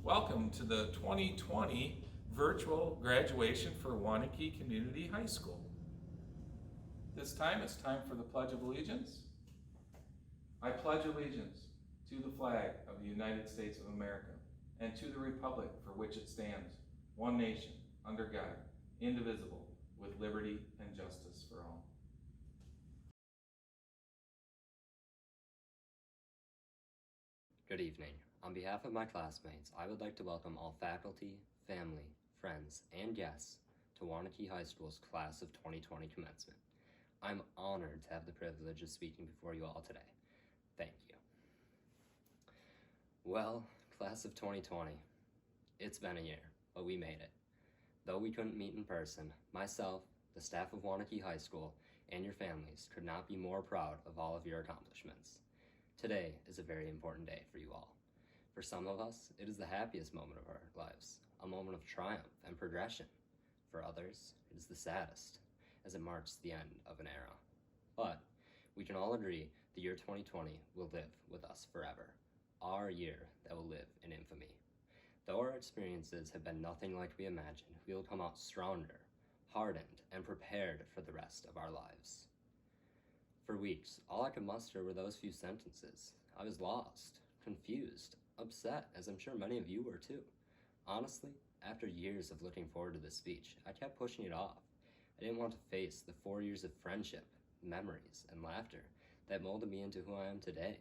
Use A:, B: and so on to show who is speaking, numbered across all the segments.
A: Welcome to the 2020 virtual graduation for Waunakee Community High School. This time it's time for the Pledge of Allegiance. I pledge allegiance to the flag of the United States of America and to the republic for which it stands, one nation, under God, indivisible, with liberty and justice for all.
B: Good evening. On behalf of my classmates, I would like to welcome all faculty, family, friends, and guests to Waunakee High School's Class of 2020 commencement. I'm honored to have the privilege of speaking before you all today. Thank you. Well, Class of 2020, it's been a year, but we made it. Though we couldn't meet in person, myself, the staff of Waunakee High School, and your families could not be more proud of all of your accomplishments. Today is a very important day for you all. For some of us, it is the happiest moment of our lives, a moment of triumph and progression. For others, it is the saddest, as it marks the end of an era. But we can all agree the year 2020 will live with us forever, our year that will live in infamy. Though our experiences have been nothing like we imagined, we will come out stronger, hardened, and prepared for the rest of our lives. For weeks, all I could muster were those few sentences. I was lost, confused, upset, as I'm sure many of you were too. Honestly, after years of looking forward to this speech, I kept pushing it off. I didn't want to face the 4 years of friendship, memories, and laughter that molded me into who I am today.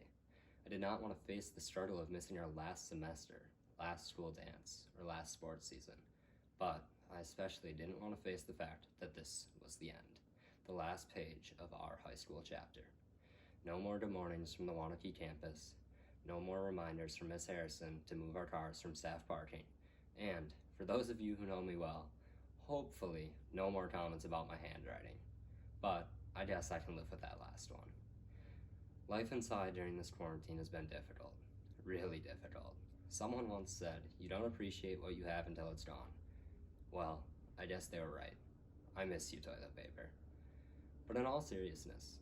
B: I did not want to face the struggle of missing our last semester, last school dance, or last sports season. But I especially didn't want to face the fact that this was the end, the last page of our high school chapter. No more good mornings from the Waunakee campus, no more reminders from Miss Harrison to move our cars from staff parking, and for those of you who know me well, hopefully no more comments about my handwriting. But I guess I can live with that last one. Life inside during this quarantine has been difficult, really difficult. Someone once said, you don't appreciate what you have until it's gone. Well, I guess they were right. I miss you, toilet paper. But in all seriousness,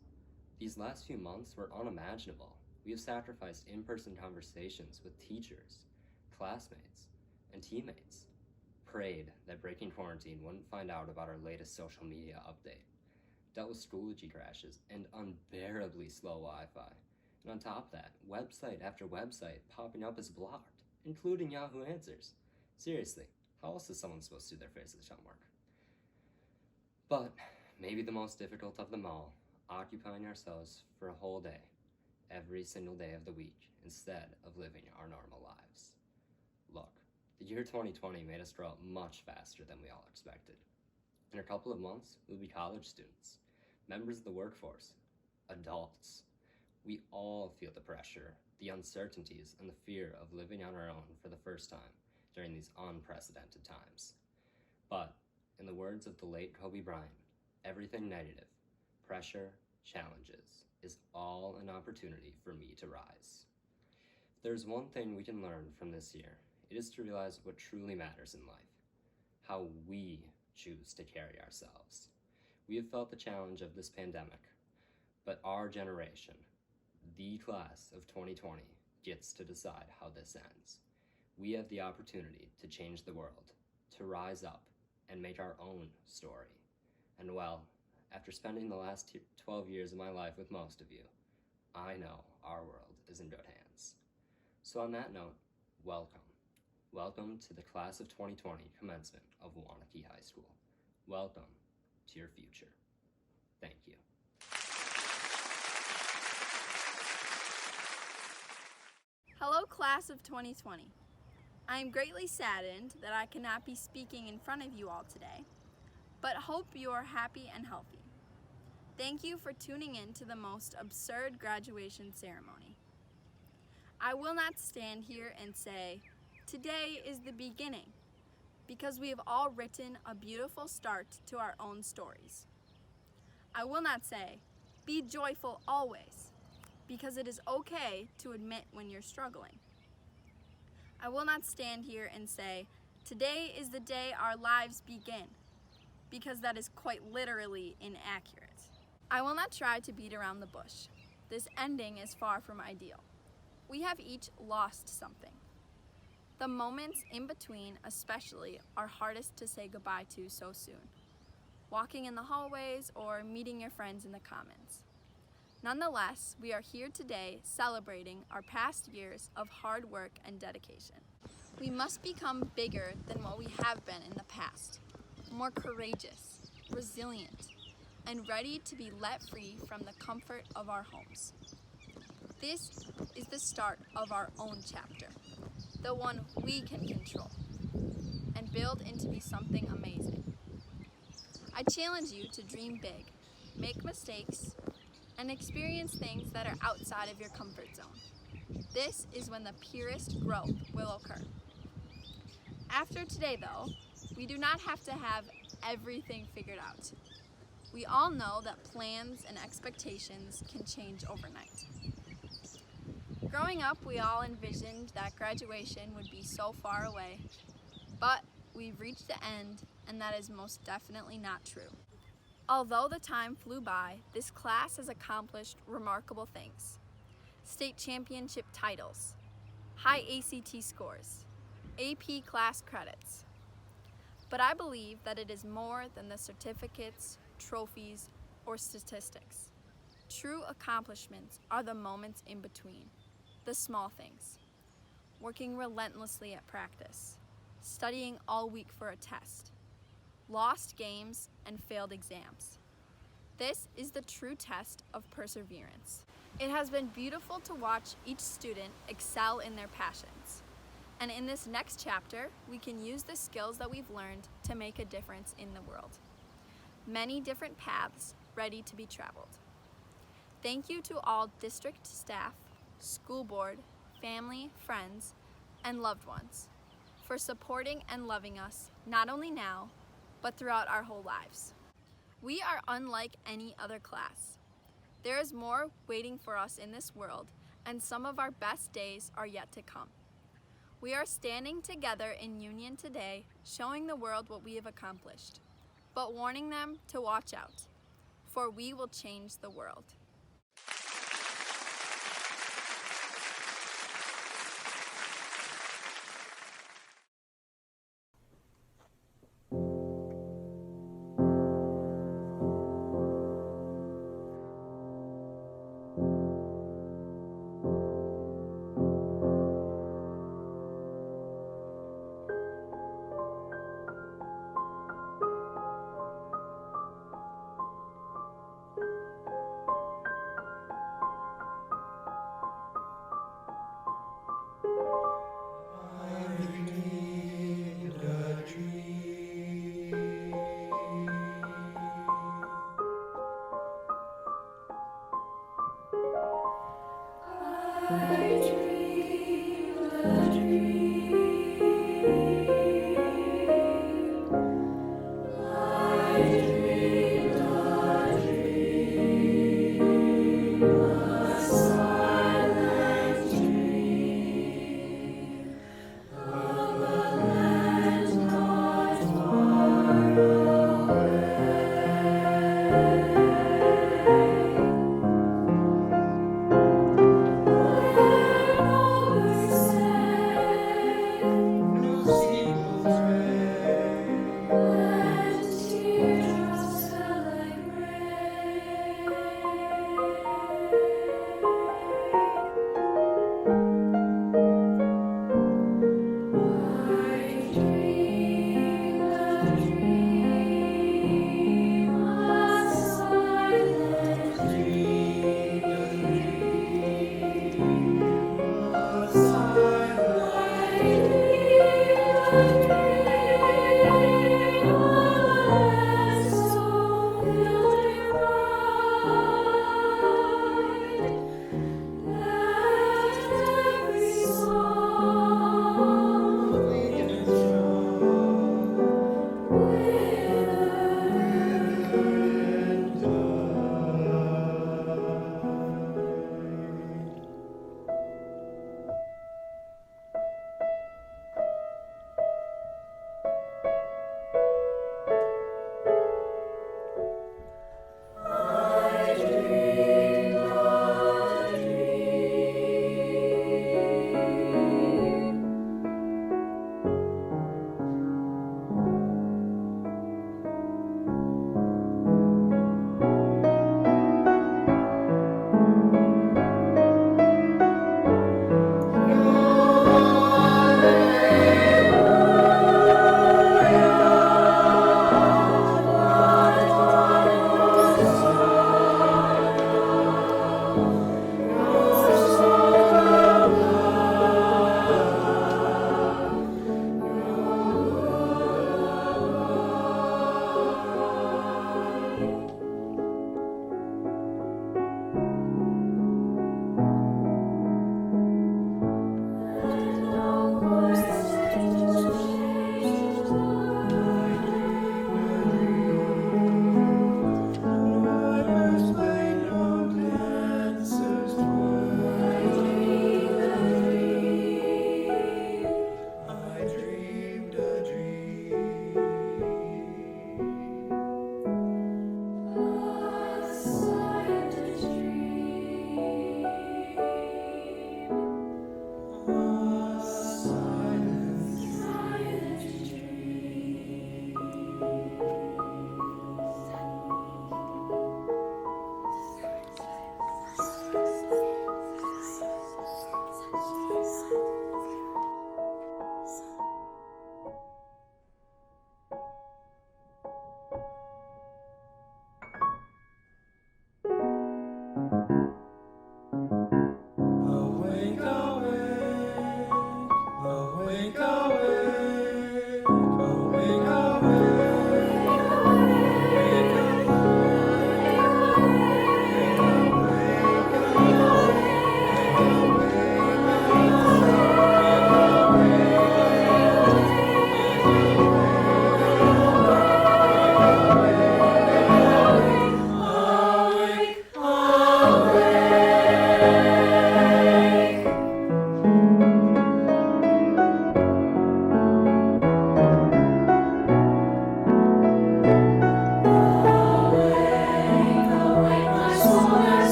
B: these last few months were unimaginable. We have sacrificed in-person conversations with teachers, classmates, and teammates. Prayed that breaking quarantine wouldn't find out about our latest social media update. Dealt with Schoology crashes and unbearably slow Wi-Fi. And on top of that, website after website popping up as blocked, including Yahoo Answers. Seriously, how else is someone supposed to do their physics homework? But maybe the most difficult of them all, occupying ourselves for a whole day, every single day of the week, instead of living our normal lives. Look, the year 2020 made us grow up much faster than we all expected. In a couple of months, we'll be college students, members of the workforce, adults. We all feel the pressure, the uncertainties, and the fear of living on our own for the first time during these unprecedented times. But, in the words of the late Kobe Bryant, everything negative, pressure, challenges, is all an opportunity for me to rise. If there's one thing we can learn from this year, it is to realize what truly matters in life, how we choose to carry ourselves. We have felt the challenge of this pandemic, but our generation, the class of 2020, gets to decide how this ends. We have the opportunity to change the world, to rise up and make our own story. And well, after spending the last 12 years of my life with most of you, I know our world is in good hands. So on that note, welcome. Welcome to the Class of 2020 commencement of Waunakee High School. Welcome to your future. Thank you.
C: Hello, Class of 2020. I am greatly saddened that I cannot be speaking in front of you all today, but hope you are happy and healthy. Thank you for tuning in to the most absurd graduation ceremony. I will not stand here and say, today is the beginning, because we have all written a beautiful start to our own stories. I will not say, be joyful always, because it is okay to admit when you're struggling. I will not stand here and say, today is the day our lives begin, because that is quite literally inaccurate. I will not try to beat around the bush. This ending is far from ideal. We have each lost something. The moments in between, especially, are hardest to say goodbye to so soon. Walking in the hallways or meeting your friends in the commons. Nonetheless, we are here today celebrating our past years of hard work and dedication. We must become bigger than what we have been in the past, more courageous, resilient, and ready to be let free from the comfort of our homes. This is the start of our own chapter, the one we can control and build into be something amazing. I challenge you to dream big, make mistakes, and experience things that are outside of your comfort zone. This is when the purest growth will occur. After today, though, we do not have to have everything figured out. We all know that plans and expectations can change overnight. Growing up, we all envisioned that graduation would be so far away, but we've reached the end, and that is most definitely not true. Although the time flew by, this class has accomplished remarkable things. State championship titles, high ACT scores, AP class credits. But I believe that it is more than the certificates, trophies, or statistics. True accomplishments are the moments in between, the small things. Working relentlessly at practice, studying all week for a test, lost games and failed exams. This is the true test of perseverance. It has been beautiful to watch each student excel in their passions. And in this next chapter, we can use the skills that we've learned to make a difference in the world. Many different paths ready to be traveled. Thank you to all district staff, school board, family, friends, and loved ones for supporting and loving us, not only now, but throughout our whole lives. We are unlike any other class. There is more waiting for us in this world, and some of our best days are yet to come. We are standing together in union today, showing the world what we have accomplished, but warning them to watch out, for we will change the world.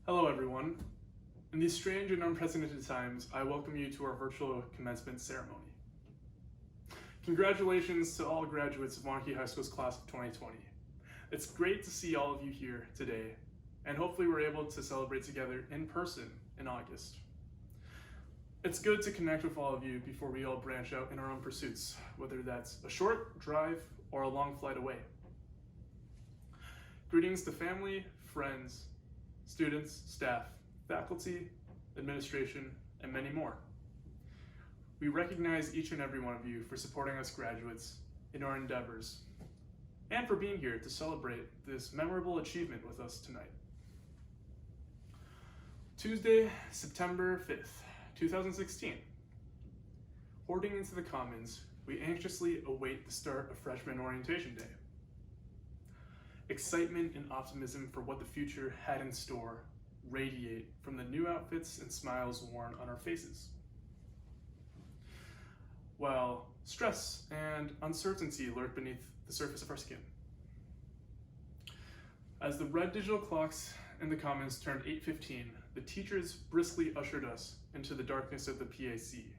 D: Hello everyone. In these strange and unprecedented times, I welcome you to our virtual commencement ceremony. Congratulations to all graduates of Waunakee High School's class of 2020. It's great to see all of you here today, and hopefully we're able to celebrate together in person in August. It's good to connect with all of you before we all branch out in our own pursuits, whether that's a short drive or a long flight away. Greetings to family, friends, students, staff, faculty, administration, and many more. We recognize each and every one of you for supporting us graduates in our endeavors and for being here to celebrate this memorable achievement with us tonight. Tuesday, September 5th, 2016. Hoarding into the Commons, we anxiously await the start of freshman orientation day. Excitement and optimism for what the future had in store radiate from the new outfits and smiles worn on our faces. While stress and uncertainty lurk beneath the surface of our skin. As the red digital clocks in the Commons turned 8:15, the teachers briskly ushered us into the darkness of the PAC.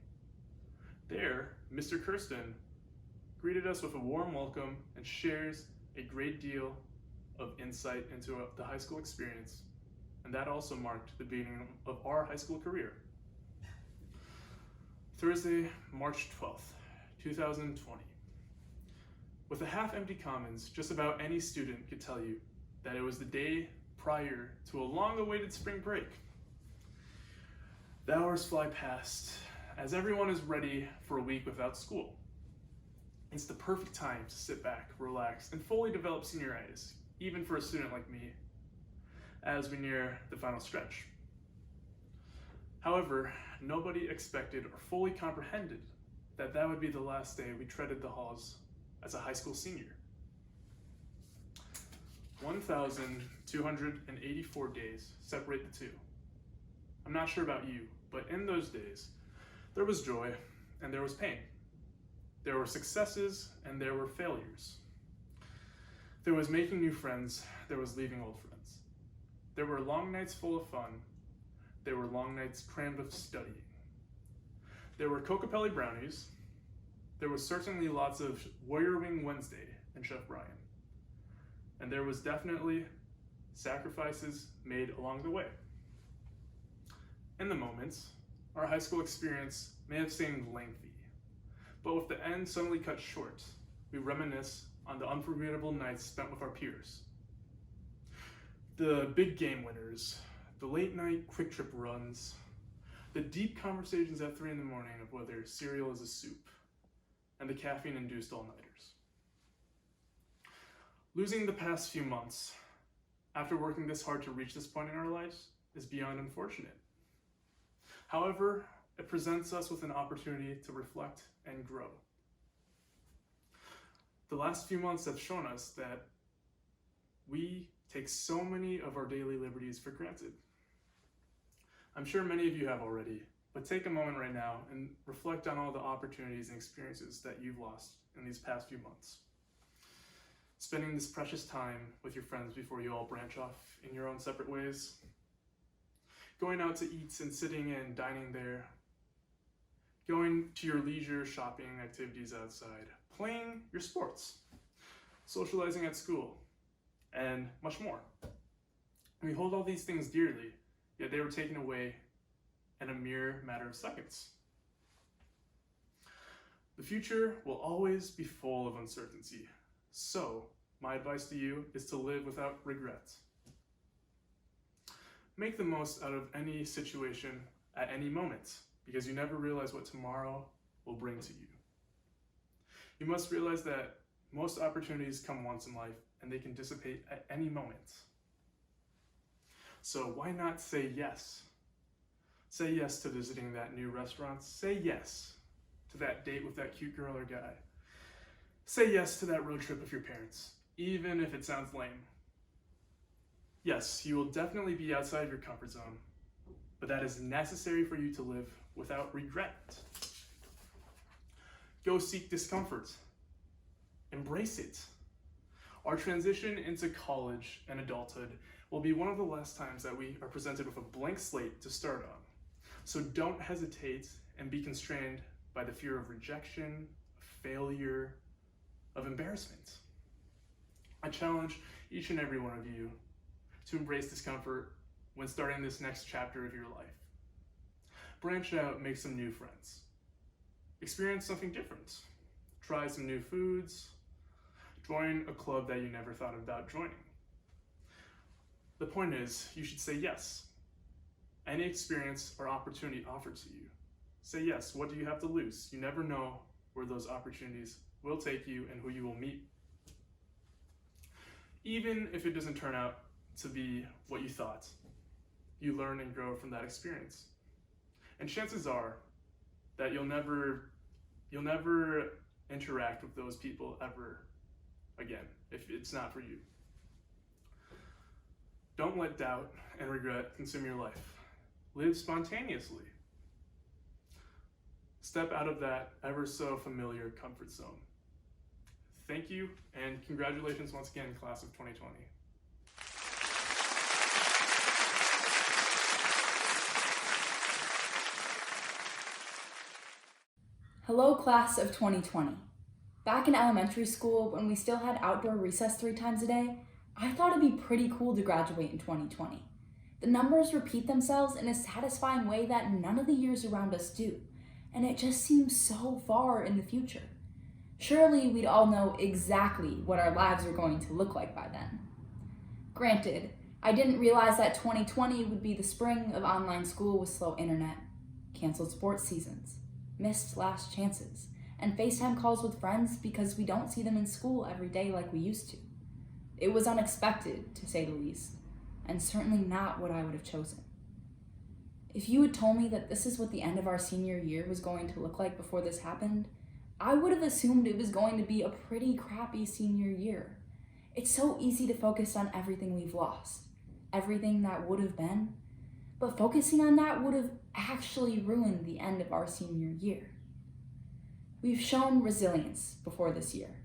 D: There, Mr. Kirsten greeted us with a warm welcome and shares a great deal of insight into the high school experience, and that also marked the beginning of our high school career. Thursday, March 12th, 2020. With a half-empty Commons, just about any student could tell you that it was the day prior to a long-awaited spring break. The hours fly past as everyone is ready for a week without school. It's the perfect time to sit back, relax, and fully develop senioritis, even for a student like me, as we near the final stretch. However, nobody expected or fully comprehended that that would be the last day we treaded the halls as a high school senior. 1,284 days separate the two. I'm not sure about you, but in those days, there was joy and there was pain. There were successes and there were failures. There was making new friends, there was leaving old friends. There were long nights full of fun. There were long nights crammed with studying. There were Cocapelli brownies. There was certainly lots of Warrior Wing Wednesday and Chef Brian. And there was definitely sacrifices made along the way. In the moments, our high school experience may have seemed lengthy, but with the end suddenly cut short, we reminisce on the unforgettable nights spent with our peers. The big game winners, the late night quick trip runs, the deep conversations at 3 in the morning of whether cereal is a soup, and the caffeine-induced all-nighters. Losing the past few months, after working this hard to reach this point in our lives, is beyond unfortunate. However, it presents us with an opportunity to reflect and grow. The last few months have shown us that we take so many of our daily liberties for granted. I'm sure many of you have already, but take a moment right now and reflect on all the opportunities and experiences that you've lost in these past few months. Spending this precious time with your friends before you all branch off in your own separate ways. Going out to eat and sitting and dining there. Going to your leisure shopping activities outside. Playing your sports. Socializing at school. And much more. We hold all these things dearly, yet they were taken away in a mere matter of seconds. The future will always be full of uncertainty. So, my advice to you is to live without regret. Make the most out of any situation at any moment, because you never realize what tomorrow will bring to you. You must realize that most opportunities come once in life, and they can dissipate at any moment. So why not say yes? Say yes to visiting that new restaurant. Say yes to that date with that cute girl or guy. Say yes to that road trip with your parents, even if it sounds lame. Yes, you will definitely be outside of your comfort zone, but that is necessary for you to live without regret. Go seek discomfort. Embrace it. Our transition into college and adulthood will be one of the last times that we are presented with a blank slate to start on. So don't hesitate and be constrained by the fear of rejection, of failure, of embarrassment. I challenge each and every one of you to embrace discomfort when starting this next chapter of your life. Branch out, make some new friends. Experience something different. Try some new foods. Join a club that you never thought about joining. The point is, you should say yes. Any experience or opportunity offered to you. Say yes. What do you have to lose? You never know where those opportunities will take you and who you will meet. Even if it doesn't turn out to be what you thought, you learn and grow from that experience. And chances are that you'll never interact with those people ever again if it's not for you. Don't let doubt and regret consume your life. Live spontaneously. Step out of that ever so familiar comfort zone. Thank you, and congratulations once again, class of 2020.
E: Hello, class of 2020. Back in elementary school, when we still had outdoor recess 3 times a day, I thought it'd be pretty cool to graduate in 2020. The numbers repeat themselves in a satisfying way that none of the years around us do, and it just seems so far in the future. Surely we'd all know exactly what our lives are going to look like by then. Granted, I didn't realize that 2020 would be the spring of online school with slow internet, canceled sports seasons, missed last chances, and FaceTime calls with friends because we don't see them in school every day like we used to. It was unexpected, to say the least, and certainly not what I would have chosen. If you had told me that this is what the end of our senior year was going to look like before this happened, I would have assumed it was going to be a pretty crappy senior year. It's so easy to focus on everything we've lost, everything that would have been, but focusing on that would have actually ruined the end of our senior year. We've shown resilience before this year.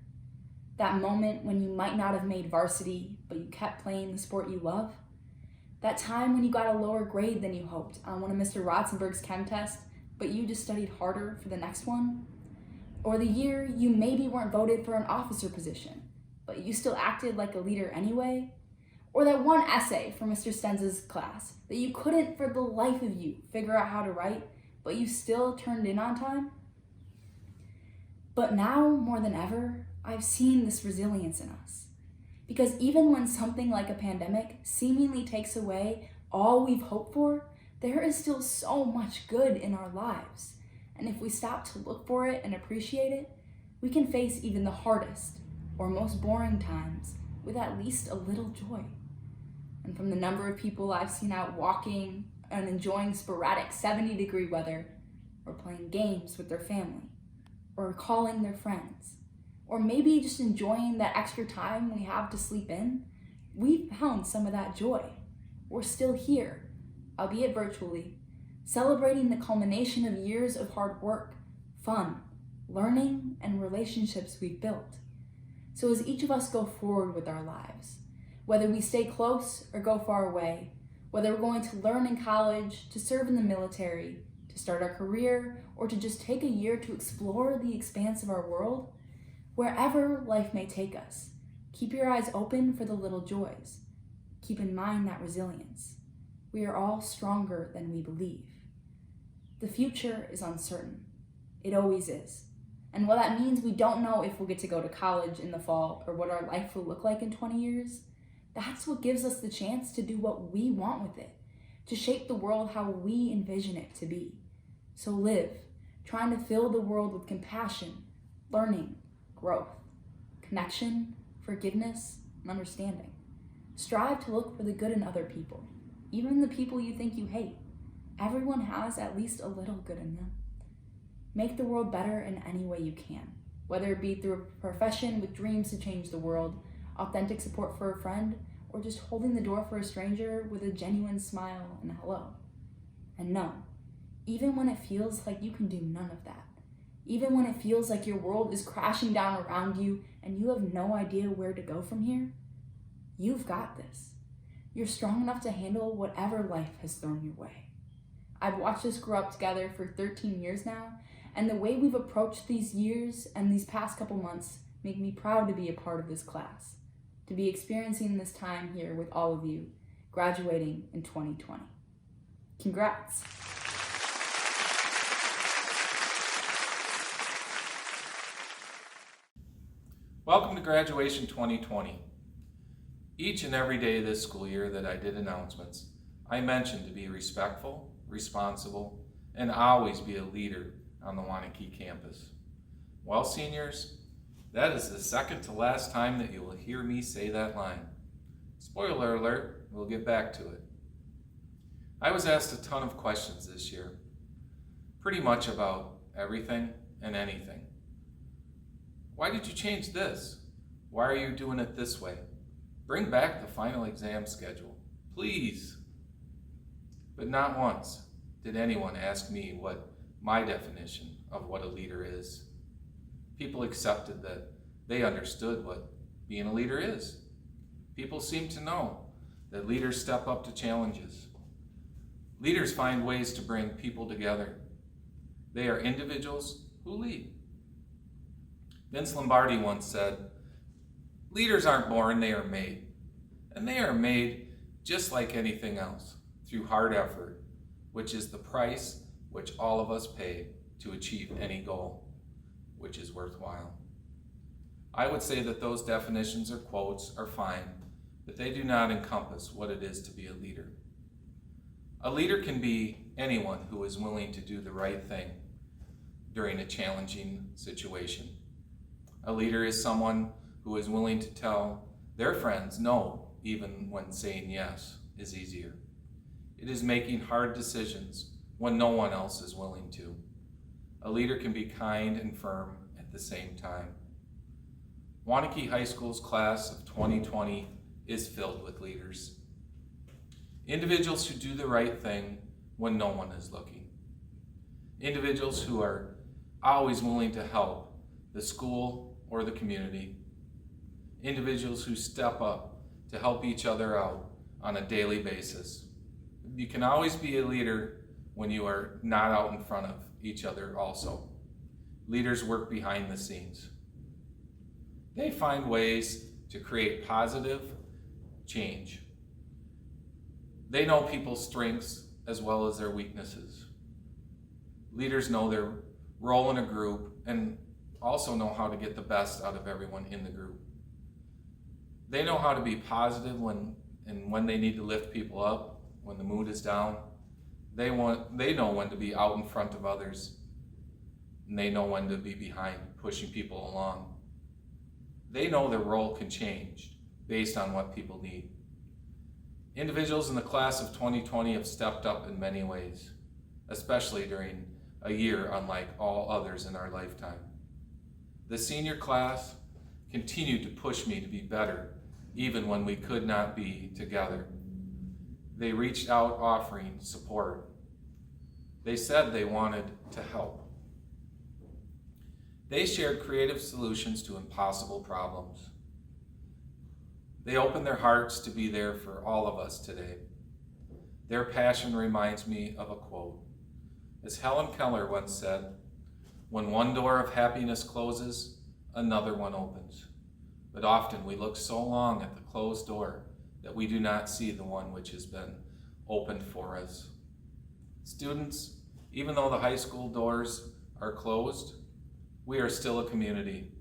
E: That moment when you might not have made varsity, but you kept playing the sport you love. That time when you got a lower grade than you hoped on one of Mr. Rotzenberg's chem tests, but you just studied harder for the next one. Or the year you maybe weren't voted for an officer position, but you still acted like a leader anyway. Or that one essay from Mr. Stenz's class that you couldn't for the life of you figure out how to write, but you still turned in on time. But now, more than ever, I've seen this resilience in us. Because even when something like a pandemic seemingly takes away all we've hoped for, there is still so much good in our lives. And if we stop to look for it and appreciate it, we can face even the hardest or most boring times with at least a little joy. And from the number of people I've seen out walking and enjoying sporadic 70-degree weather, or playing games with their family, or calling their friends, or maybe just enjoying that extra time we have to sleep in, we've found some of that joy. We're still here, albeit virtually, celebrating the culmination of years of hard work, fun, learning, and relationships we've built. So as each of us go forward with our lives, whether we stay close or go far away, whether we're going to learn in college, to serve in the military, to start our career, or to just take a year to explore the expanse of our world, wherever life may take us, keep your eyes open for the little joys. Keep in mind that resilience. We are all stronger than we believe. The future is uncertain. It always is. And while that means we don't know if we'll get to go to college in the fall or what our life will look like in 20 years, that's what gives us the chance to do what we want with it, to shape the world how we envision it to be. So live, trying to fill the world with compassion, learning, growth, connection, forgiveness, and understanding. Strive to look for the good in other people. even the people you think you hate. Everyone has at least a little good in them. Make the world better in any way you can, whether it be through a profession with dreams to change the world, authentic support for a friend, or just holding the door for a stranger with a genuine smile and hello. And no, even when it feels like you can do none of that, even when it feels like your world is crashing down around you and you have no idea where to go from here, you've got this. You're strong enough to handle whatever life has thrown your way. I've watched us grow up together for 13 years now, and the way we've approached these years and these past couple months make me proud to be a part of this class, to be experiencing this time here with all of you, graduating in 2020. Congrats.
A: Welcome to Graduation 2020. Each and every day this school year that I did announcements, I mentioned to be respectful, responsible, and always be a leader on the Waunakee campus. Well, seniors, that is the second to last time that you will hear me say that line. Spoiler alert, we'll get back to it. I was asked a ton of questions this year, pretty much about everything and anything. Why did you change this? Why are you doing it this way? Bring back the final exam schedule, please. But not once did anyone ask me what my definition of what a leader is. People accepted that they understood what being a leader is. People seem to know that leaders step up to challenges. Leaders find ways to bring people together. They are individuals who lead. Vince Lombardi once said, "Leaders aren't born, they are made. And they are made just like anything else, through hard effort, which is the price which all of us pay to achieve any goal, which is worthwhile." I would say that those definitions or quotes are fine, but they do not encompass what it is to be a leader. A leader can be anyone who is willing to do the right thing during a challenging situation. A leader is someone who is willing to tell their friends no, even when saying yes is easier. It is making hard decisions when no one else is willing to. A leader can be kind and firm at the same time. Waunakee High School's class of 2020 is filled with leaders. Individuals who do the right thing when no one is looking. Individuals who are always willing to help the school or the community. Individuals who step up to help each other out on a daily basis. You can always be a leader when you are not out in front of each other also. Leaders work behind the scenes. They find ways to create positive change. They know people's strengths as well as their weaknesses. Leaders know their role in a group and also know how to get the best out of everyone in the group. They know how to be positive when they need to lift people up, when the mood is down. They know when to be out in front of others, and they know when to be behind, pushing people along. They know their role can change based on what people need. Individuals in the class of 2020 have stepped up in many ways, especially during a year unlike all others in our lifetime. The senior class continued to push me to be better, even when we could not be together. They reached out offering support. They said they wanted to help. They shared creative solutions to impossible problems. They opened their hearts to be there for all of us today. Their passion reminds me of a quote. As Helen Keller once said, "When one door of happiness closes, another one opens. But often we look so long at the closed door that we do not see the one which has been opened for us." Students, even though the high school doors are closed, we are still a community,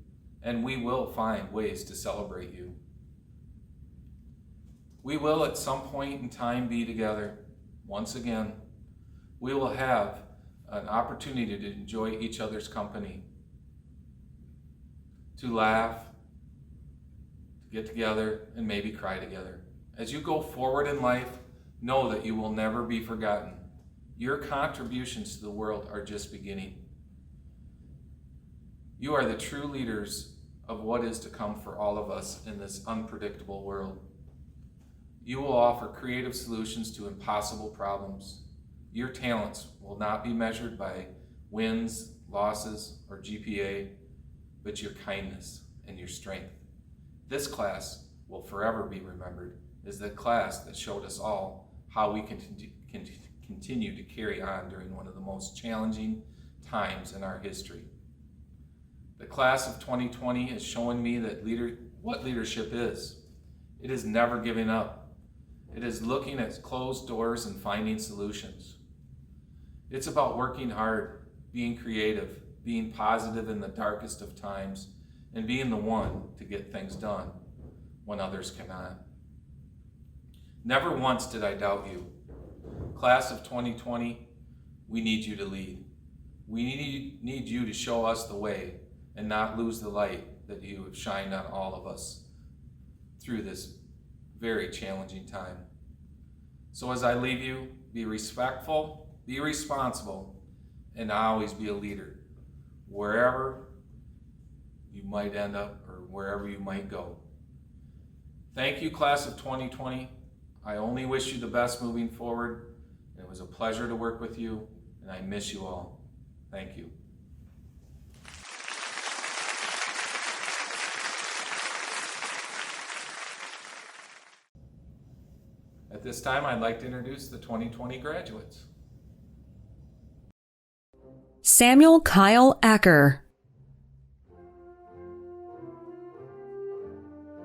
A: and we will find ways to celebrate you. We will at some point in time be together once again. We will have an opportunity to enjoy each other's company, to laugh, to get together, and maybe cry together. As you go forward in life, know that you will never be forgotten. Your contributions to the world are just beginning. You are the true leaders of what is to come for all of us in this unpredictable world. You will offer creative solutions to impossible problems. Your talents will not be measured by wins, losses, or GPA, but your kindness and your strength. This class will forever be remembered as the class that showed us all how we can continue to carry on during one of the most challenging times in our history. The class of 2020 has shown me that what leadership is. It is never giving up. It is looking at closed doors and finding solutions. It's about working hard, being creative, being positive in the darkest of times, and being the one to get things done when others cannot. Never once did I doubt you. Class of 2020, we need you to lead. We need you to show us the way and not lose the light that you have shined on all of us through this very challenging time. So as I leave you, be respectful, be responsible, and always be a leader, wherever you might end up or wherever you might go. Thank you, class of 2020. I only wish you the best moving forward. It was a pleasure to work with you, and I miss you all. Thank you. At this time, I'd like to introduce the 2020 graduates.
F: Samuel Kyle Acker,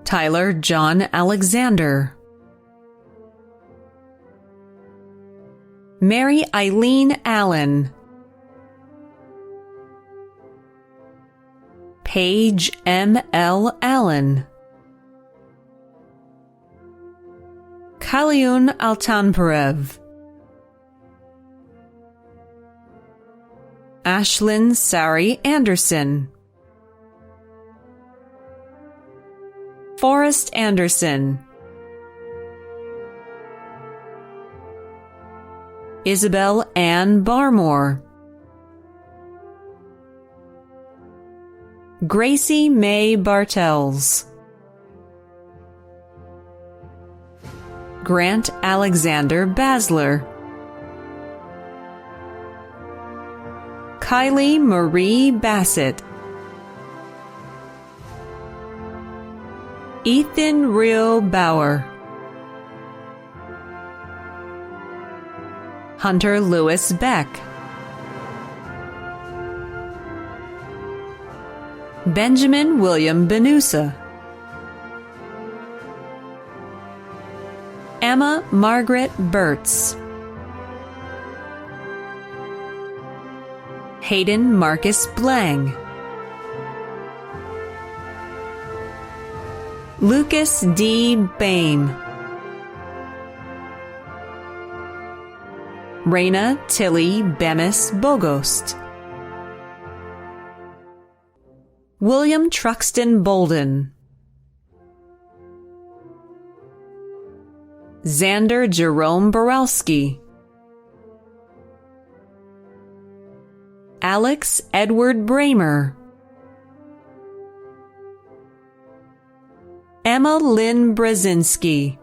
F: Tyler John Alexander, Mary Eileen Allen, Paige M.L. Allen, Kaliun Altanparev, Ashlyn Sari Anderson, Forrest Anderson, Isabel Ann Barmore, Gracie Mae Bartels, Grant Alexander Basler, Kylie Marie Bassett, Ethan Rio Bauer, Hunter Lewis Beck, Benjamin William Benusa, Emma Margaret Burtz, Hayden Marcus Blang, Lucas D. Bain, Raina Tilly Bemis Bogost, William Truxton Bolden, Xander Jerome Borowski, Alex Edward Bramer, Emma Lynn Brzezinski,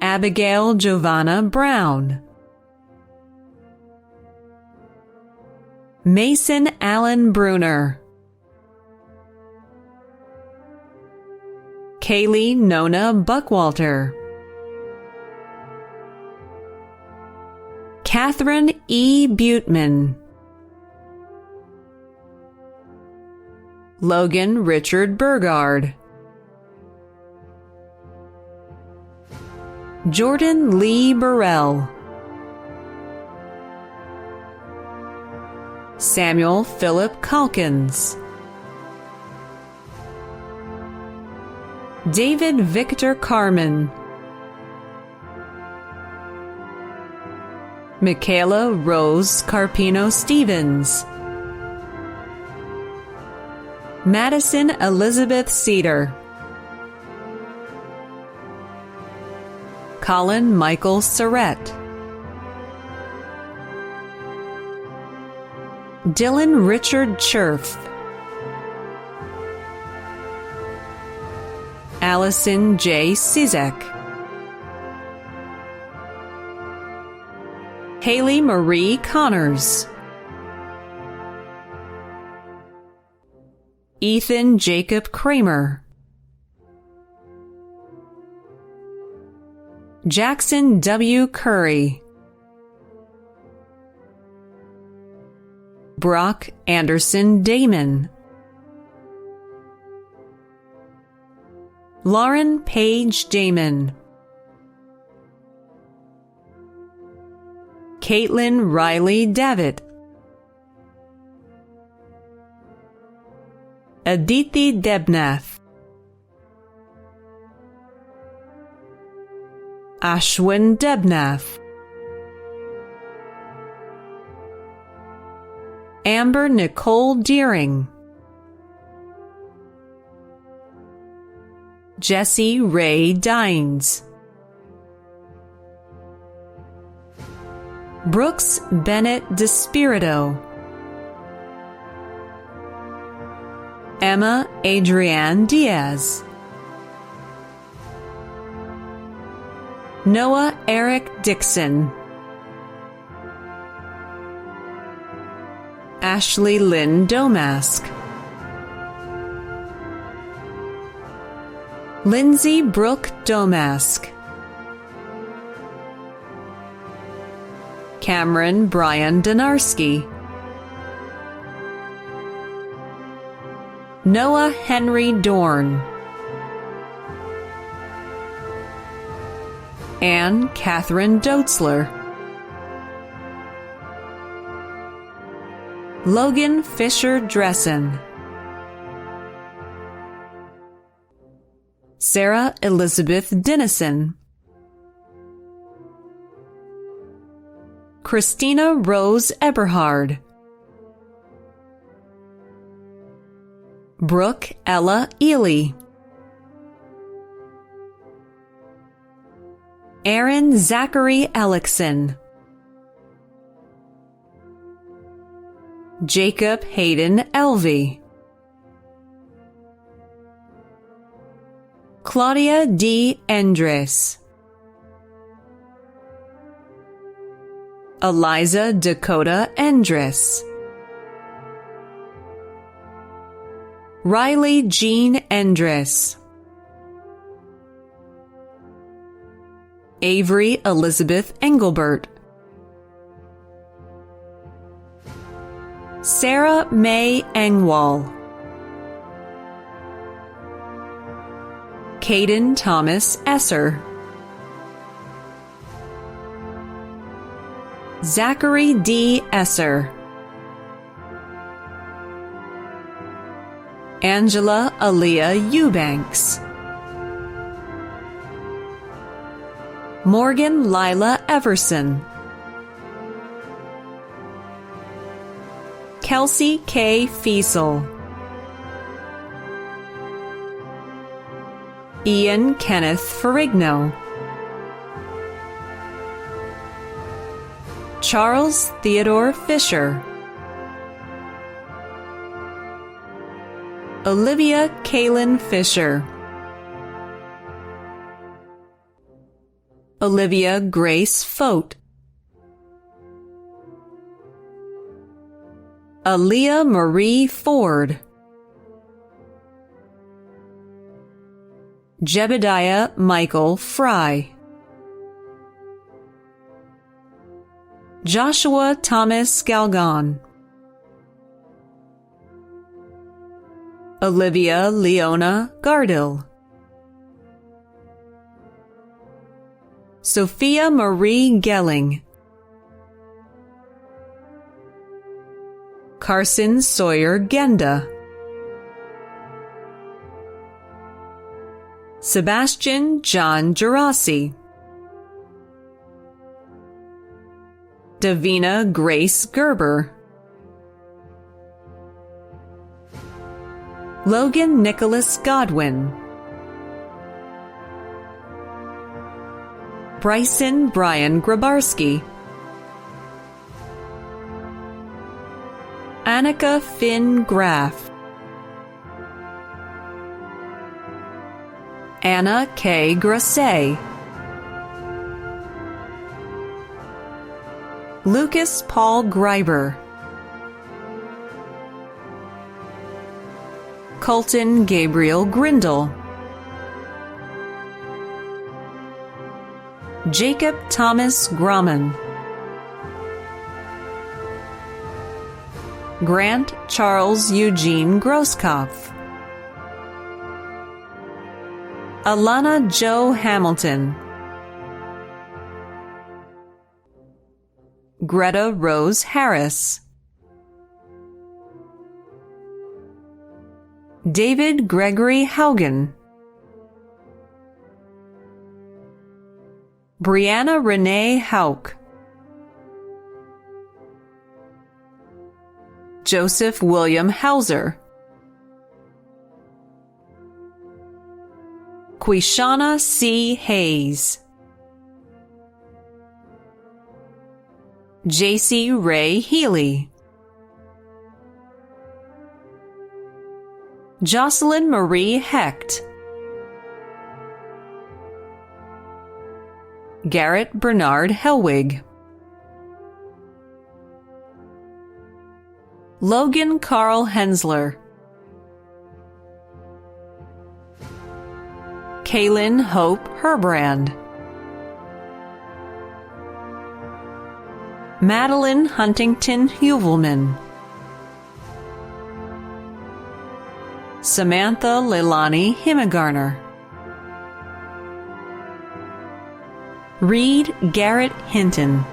F: Abigail Giovanna Brown, Mason Allen Bruner, Kaylee Nona Buckwalter, Catherine E. Buteman, Logan Richard Burgard, Jordan Lee Burrell, Samuel Philip Calkins, David Victor Carmen, Michaela Rose Carpino Stevens, Madison Elizabeth Cedar, Colin Michael Surrett, Dylan Richard Cherf, Allison J. Sizek, Haley Marie Connors, Ethan Jacob Kramer, Jackson W. Curry, Brock Anderson Damon, Lauren Page Damon, Caitlin Riley Davitt, Aditi Debnath, Ashwin Debnath, Amber Nicole Deering, Jesse Ray Dines, Brooks Bennett DeSpirito, Emma Adrienne Diaz, Noah Eric Dixon, Ashley Lynn Domask, Lindsay Brooke Domask, Cameron Brian Donarski, Noah Henry Dorn, Anne Catherine Dotzler, Logan Fisher Dressen, Sarah Elizabeth Dennison, Christina Rose Eberhard, Brooke Ella Ely, Aaron Zachary Alexson, Jacob Hayden Elvey, Claudia D. Andres, Eliza Dakota Andres, Riley Jean Andres, Avery Elizabeth Engelbert, Sarah May Engwall, Caden Thomas Esser, Zachary D. Esser, Angela Aaliyah Eubanks, Morgan Lila Everson, Kelsey K. Fiesel, Ian Kenneth Ferrigno, Charles Theodore Fisher, Olivia Kaylin Fisher, Olivia Grace Fote, Aaliyah Marie Ford, Jebediah Michael Fry, Joshua Thomas Galgon, Olivia Leona Gardil, Sophia Marie Gelling, Carson Sawyer Genda, Sebastian John Gerasi, Davina Grace Gerber, Logan Nicholas Godwin, Bryson Brian Grabarski, Annika Finn Graff, Anna K. Grasset, Lucas Paul Greiber, Colton Gabriel Grindle, Jacob Thomas Grumman, Grant Charles Eugene Grosskopf, Alana Jo Hamilton, Greta Rose Harris, David Gregory Haugen, Brianna Renee Hauk, Joseph William Hauser, Quishana C. Hayes, J.C. Ray Healy, Jocelyn Marie Hecht, Garrett Bernard Helwig, Logan Carl Hensler, Kaylin Hope Herbrand, Madeline Huntington Huvelman, Samantha Leilani Himmegarner, Reed Garrett Hinton,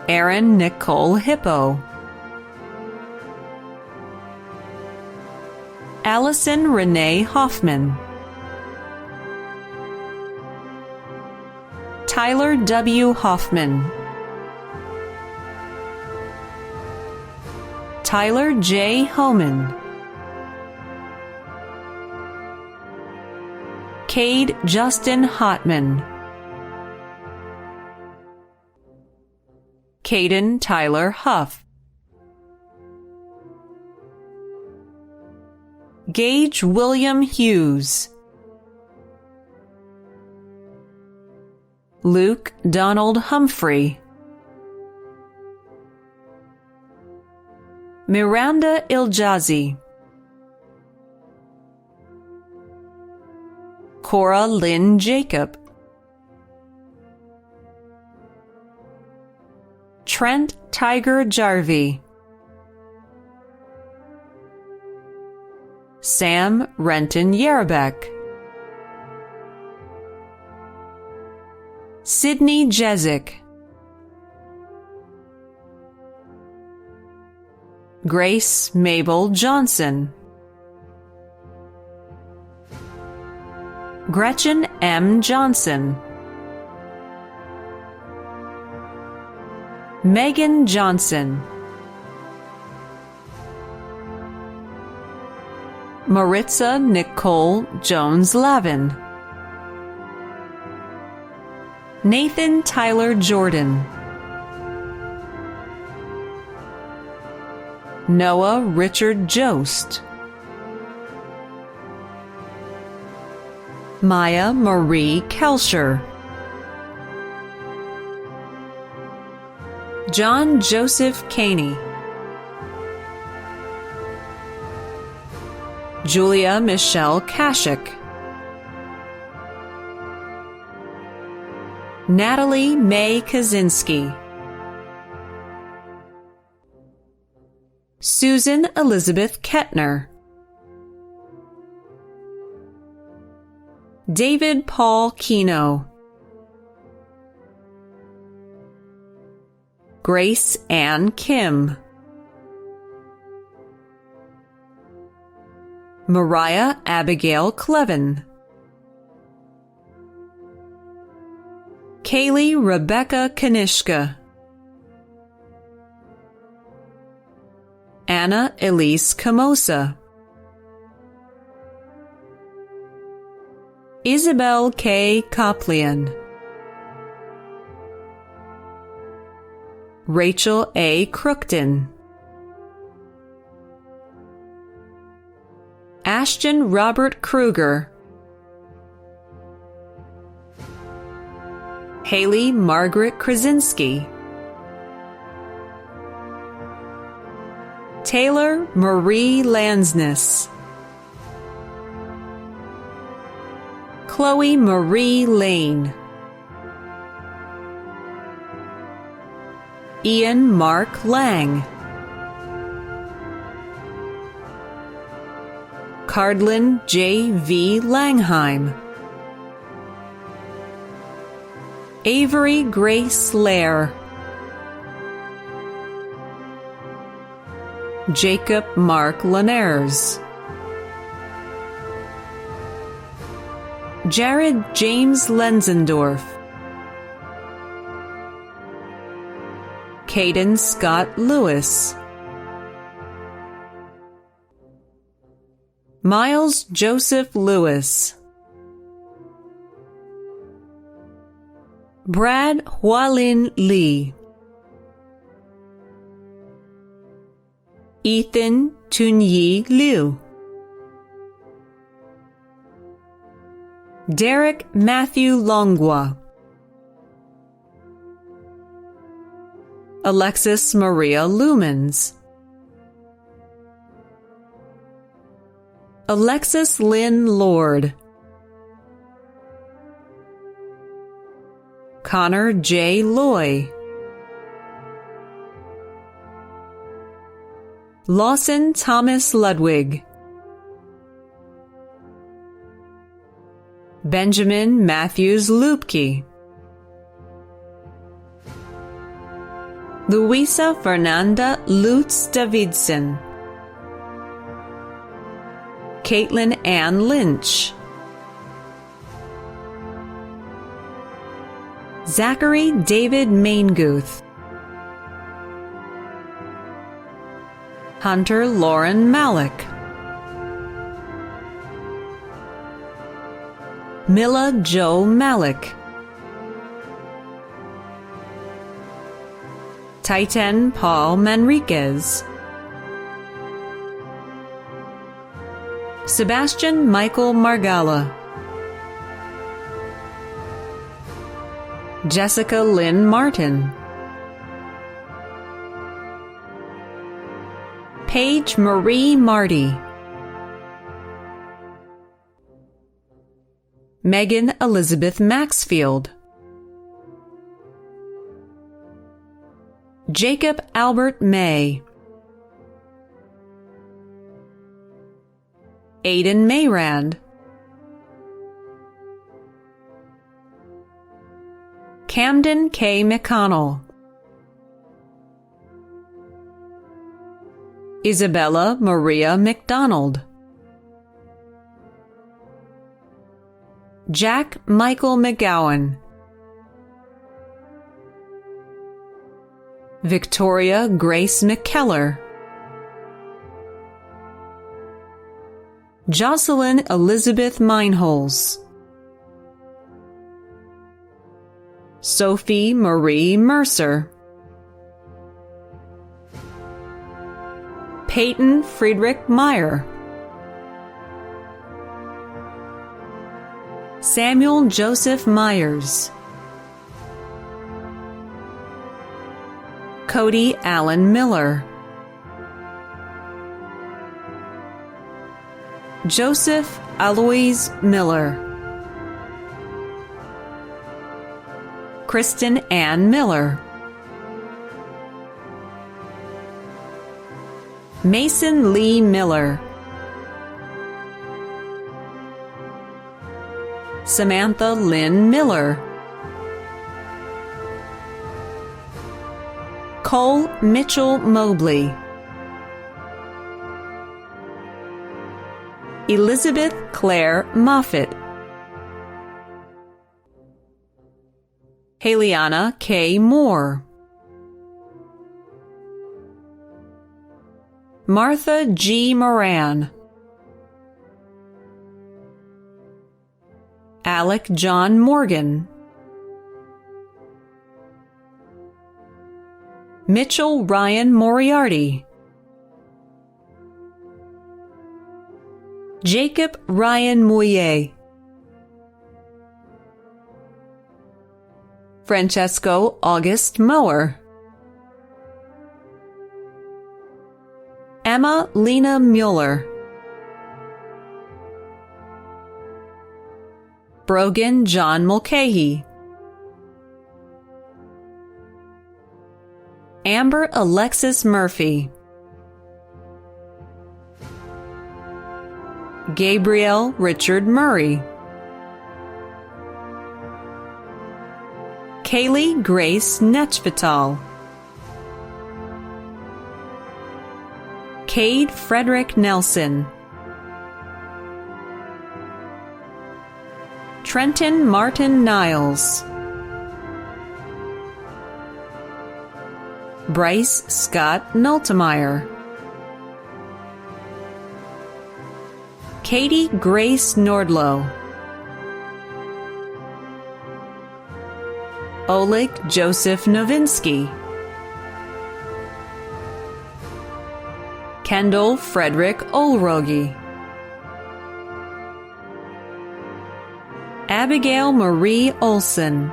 F: Erin Nicole Hippo, Allison Renee Hoffman, Tyler W. Hoffman, Tyler J. Homan, Cade Justin Hotman, Caden Tyler Huff, Gage William Hughes, Luke Donald Humphrey, Miranda Iljazi, Cora Lynn Jacob, Trent Tiger Jarvie, Sam Renton Yerebeck, Sydney Jezik, Grace Mabel Johnson, Gretchen M. Johnson, Megan Johnson, Maritza Nicole Jones-Lavin, Nathan Tyler Jordan, Noah Richard Jost, Maya Marie Kelscher, John Joseph Caney, Julia Michelle Kashik, Natalie Mae Kaczynski, Susan Elizabeth Kettner, David Paul Keno, Grace Ann Kim, Mariah Abigail Clevin, Kaylee Rebecca Kanishka, Anna Elise Camosa, Isabel K. Coplian, Rachel A. Crookton, Ashton Robert Kruger, Haley Margaret Krasinski, Taylor Marie Lansness, Chloe Marie Lane, Ian Mark Lang, Cardlin J. V. Langheim, Avery Grace Lair, Jacob Mark Linares, Jared James Lenzendorf, Caden Scott Lewis, Miles Joseph Lewis, Brad Hualin Lee, Ethan Tunyi Liu, Derek Matthew Longwa, Alexis Maria Lumens, Alexis Lynn Lord, Connor J. Loy, Lawson Thomas Ludwig, Benjamin Matthews Lupke, Luisa Fernanda Lutz Davidson, Caitlin Ann Lynch, Zachary David Mainguth, Hunter Lauren Malik, Mila Jo Malik, Titan Paul Manriquez, Sebastian Michael Margala, Jessica Lynn Martin, Paige Marie Marty, Megan Elizabeth Maxfield, Jacob Albert May, Aiden Mayrand, Camden K. McConnell, Isabella Maria McDonald, Jack Michael McGowan, Victoria Grace McKellar, Jocelyn Elizabeth Meinholz, Sophie Marie Mercer, Peyton Friedrich Meyer, Samuel Joseph Myers, Cody Allen Miller, Joseph Alois Miller, Kristen Ann Miller, Mason Lee Miller, Samantha Lynn Miller, Cole Mitchell Mobley, Elizabeth Claire Moffitt, Haliana K. Moore, Martha G. Moran, Alec John Morgan, Mitchell Ryan Moriarty, Jacob Ryan Mouillet, Francesco August Mower, Emma Lena Mueller, Brogan John Mulcahy, Amber Alexis Murphy, Gabriel Richard Murray, Kaylee Grace Nechvital, Cade Frederick Nelson, Trenton Martin Niles, Bryce Scott Nultemeyer, Katie Grace Nordlow, Oleg Joseph Novinsky, Kendall Frederick Olrogi, Abigail Marie Olson,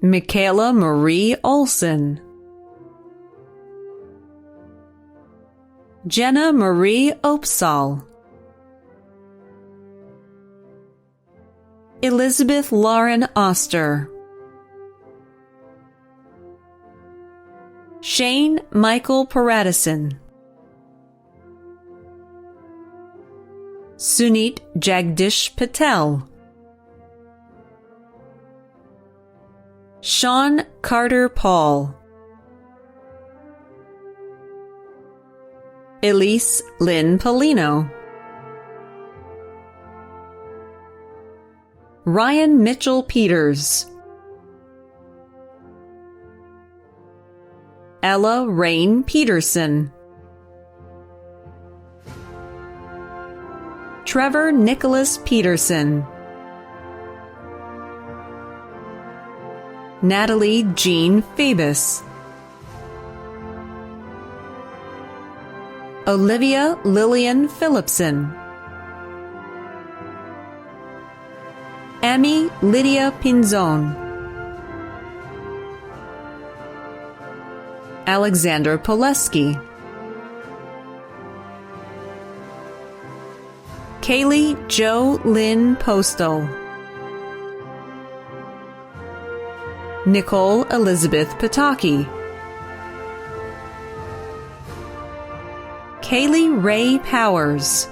F: Michaela Marie Olson, Jenna Marie Opsal, Elizabeth Lauren Oster, Shane Michael Paradison, Sunit Jagdish Patel, Sean Carter Paul, Elise Lynn Polino, Ryan Mitchell Peters, Ella Rain Peterson, Trevor Nicholas Peterson, Natalie Jean Phoebus, Olivia Lillian Phillipson, Emmy Lydia Pinzon, Alexander Poleski, Kaylee Jo Lynn Postal, Nicole Elizabeth Pataki, Kaylee Ray Powers,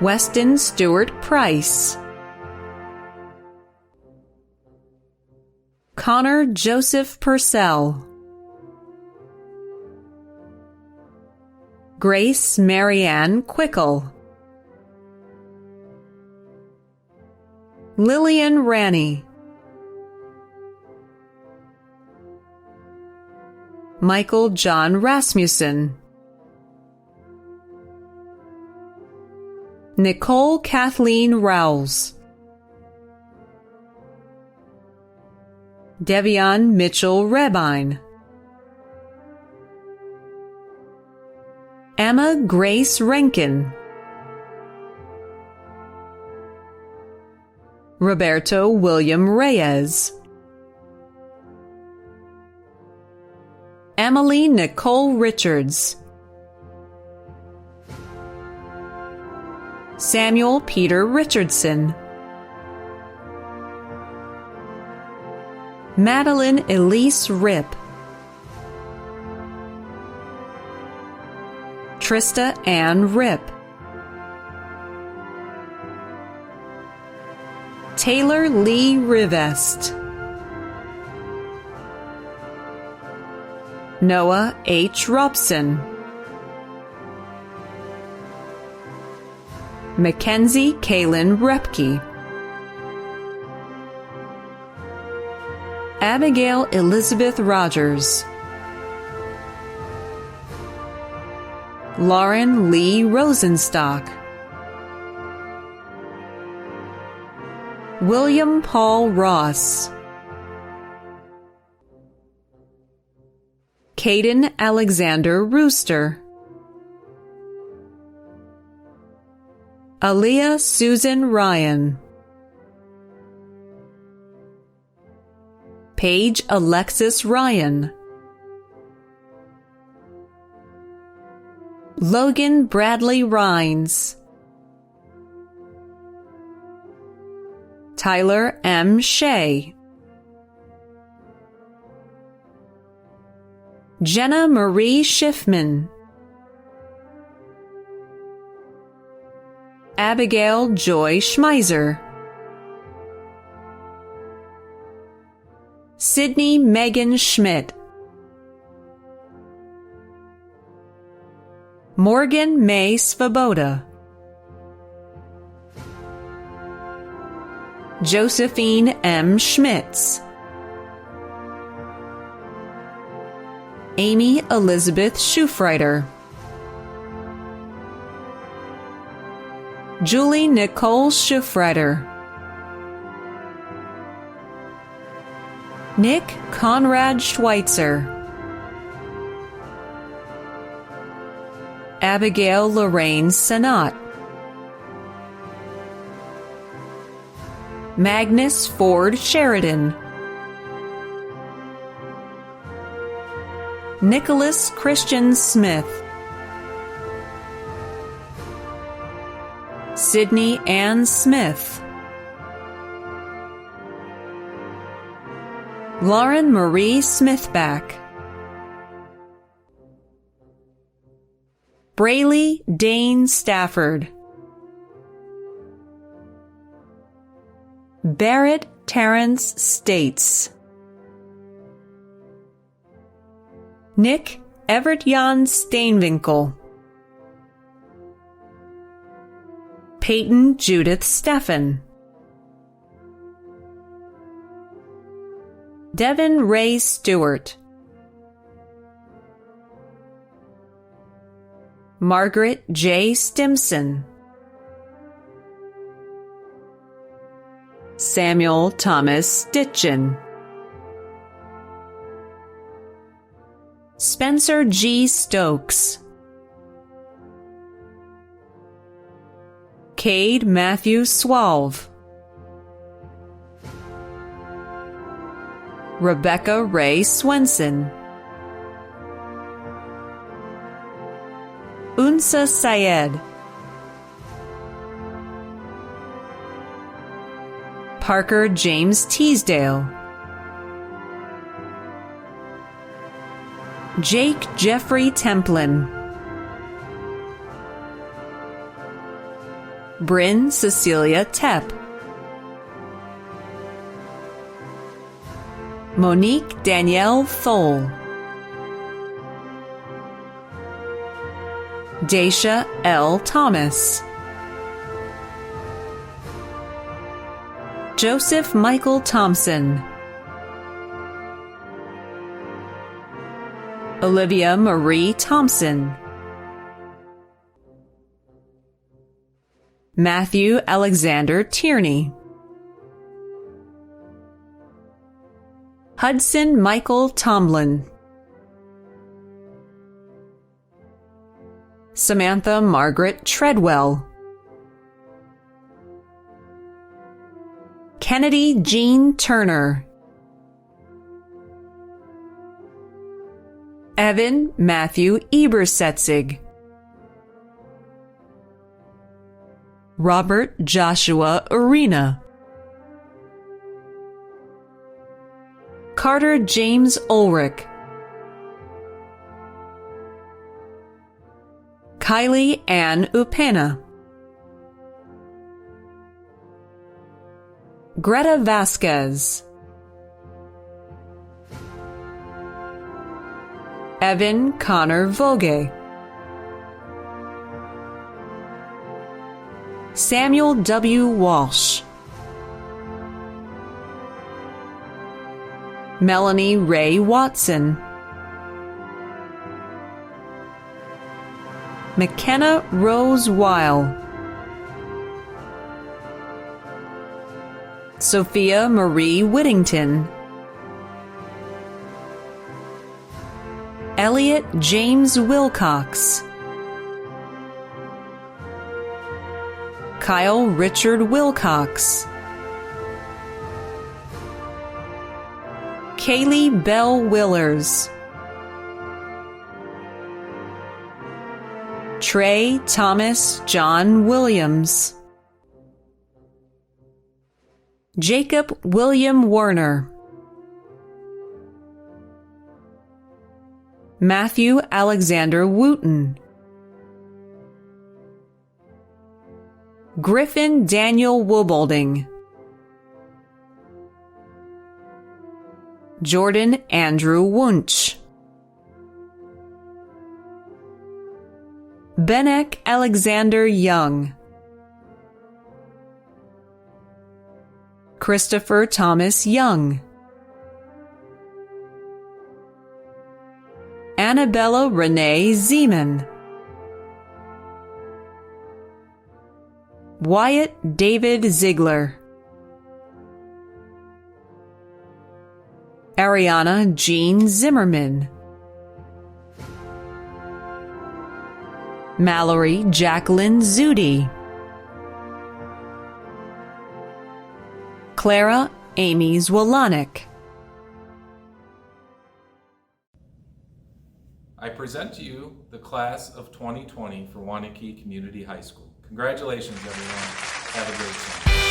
F: Weston Stewart Price, Connor Joseph Purcell, Grace Marianne Quickle, Lillian Ranney, Michael John Rasmussen, Nicole Kathleen Rowles, Devion Mitchell Rebine, Emma Grace Rankin, Roberto William Reyes, Emily Nicole Richards, Samuel Peter Richardson, Madeline Elise Ripp, Trista Ann Ripp, Taylor Lee Rivest, Noah H. Robson, Mackenzie Kaylin Repke, Abigail Elizabeth Rogers, Lauren Lee Rosenstock, William Paul Ross, Caden Alexander Rooster, Aaliyah Susan Ryan, Paige Alexis Ryan, Logan Bradley Rhines, Tyler M. Shea, Jenna Marie Schiffman, Abigail Joy Schmeiser, Sydney Megan Schmidt, Morgan May Svoboda, Josephine M. Schmitz, Amy Elizabeth Schufreiter, Julie Nicole Schufreiter, Nick Conrad Schweitzer, Abigail Lorraine Sanat, Magnus Ford Sheridan, Nicholas Christian Smith, Sydney Ann Smith, Lauren Marie Smithback, Braylee Dane Stafford, Barrett Terrence States, Nick Everett-Jan Steinwinkel, Peyton Judith Steffen, Devin Ray Stewart, Margaret J. Stimson, Samuel Thomas Ditchin, Spencer G. Stokes, Cade Matthew Swalve, Rebecca Ray Swenson, Unsa Syed, Parker James Teasdale, Jake Jeffrey Templin, Bryn Cecilia Tepp, Monique Danielle Thole, Daisha L. Thomas, Joseph Michael Thompson, Olivia Marie Thompson, Matthew Alexander Tierney, Hudson Michael Tomlin, Samantha Margaret Treadwell, Kennedy Jean Turner, Evan Matthew Ebersetzig, Robert Joshua Arena, Carter James Ulrich, Kylie Ann Upena, Greta Vasquez, Evan Connor Voge, Samuel W. Walsh, Melanie Ray Watson, McKenna Rose Weil, Sophia Marie Whittington, Elliot James Wilcox, Kyle Richard Wilcox, Kaylee Bell Willers, Trey Thomas John Williams, Jacob William Werner, Matthew Alexander Wooten, Griffin Daniel Wobolding, Jordan Andrew Wunsch, Benek Alexander Young, Christopher Thomas Young, Annabella Renee Zeman, Wyatt David Ziegler, Ariana Jean Zimmerman, Mallory Jacqueline Zudi, Clara Amy Zwolanek.
A: I present to you the class of 2020 for Waunakee Community High School. Congratulations, everyone. Have a great summer.